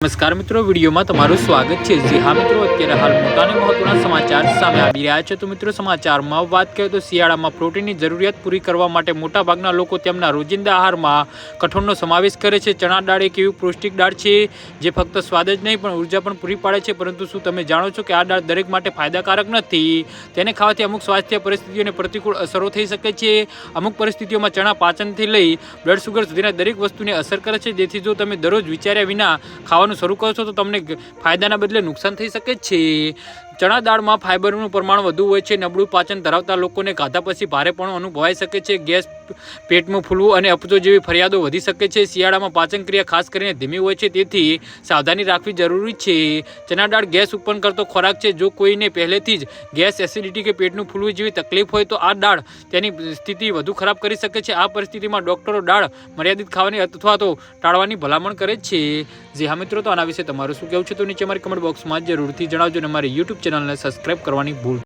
નમસ્કાર મિત્રો, વિડીયોમાં તમારું સ્વાગત છે। જી હા મિત્રો, અત્યારે હાલ મોટા અને મહત્વના સમાચાર સામે આવી રહ્યા છે। તો મિત્રો, સમાચારમાં વાત કરીએ તો શિયાળામાં પ્રોટીનની જરૂરિયાત પૂરી કરવા માટે મોટાભાગના લોકો તેમના રોજિંદા આહારમાં કઠોળનો સમાવેશ કરે છે। ચણા દાળ એક એવી પૌષ્ટિક દાળ છે જે ફક્ત સ્વાદ જ નહીં પણ ઉર્જા પણ પૂરી પાડે છે। પરંતુ શું તમે જાણો છો કે આ દાળ દરેક માટે ફાયદાકારક નથી? તેને ખાવાથી અમુક સ્વાસ્થ્ય પરિસ્થિતિઓને પ્રતિકૂળ અસરો થઈ શકે છે। અમુક પરિસ્થિતિઓમાં ચણા પાચનથી લઈ બ્લડ શુગર સુધીના દરેક વસ્તુને અસર કરે છે। જેથી જો તમે દરરોજ વિચાર્યા વિના ખાવાનું શરૂ કરો છો તો તમને ફાયદાના બદલે નુકસાન થઈ શકે છે। ચણા દાળમાં ફાઇબરનું પ્રમાણ વધુ હોય છે। નબળું પાચન ધરાવતા લોકોને ખાધા પછી ભારેપણું અનુભવાઈ શકે છે, ગેસ, પેટમાં ફૂલવું અને અપચો જેવી ફરિયાદો વધી શકે છે। શિયાળામાં પાચન ક્રિયા ખાસ કરીને ધીમી હોય છે, તેથી સાવધાની રાખવી જરૂરી છે। ચણા દાળ ગેસ ઉત્પન્ન કરતો ખોરાક છે। જો કોઈને પહેલેથી જ ગેસ, એસિડિટી કે પેટનું ફૂલવું જેવી તકલીફ હોય તો આ દાળ તેની સ્થિતિ વધુ ખરાબ કરી શકે છે। આ પરિસ્થિતિમાં ડોક્ટરો દાળ મર્યાદિત ખાવાની અથવા તો ટાળવાની ભલામણ કરે છે। જી હા મિત્રો, તો આના વિશે તમારું શું કહેવું છે તો નીચે અમારી કમેન્ટ બોક્સમાં જરૂરથી જણાવજો અને અમારી યુટ્યુબ ચેનલને સબસ્ક્રાઈબ કરવાની ભૂલ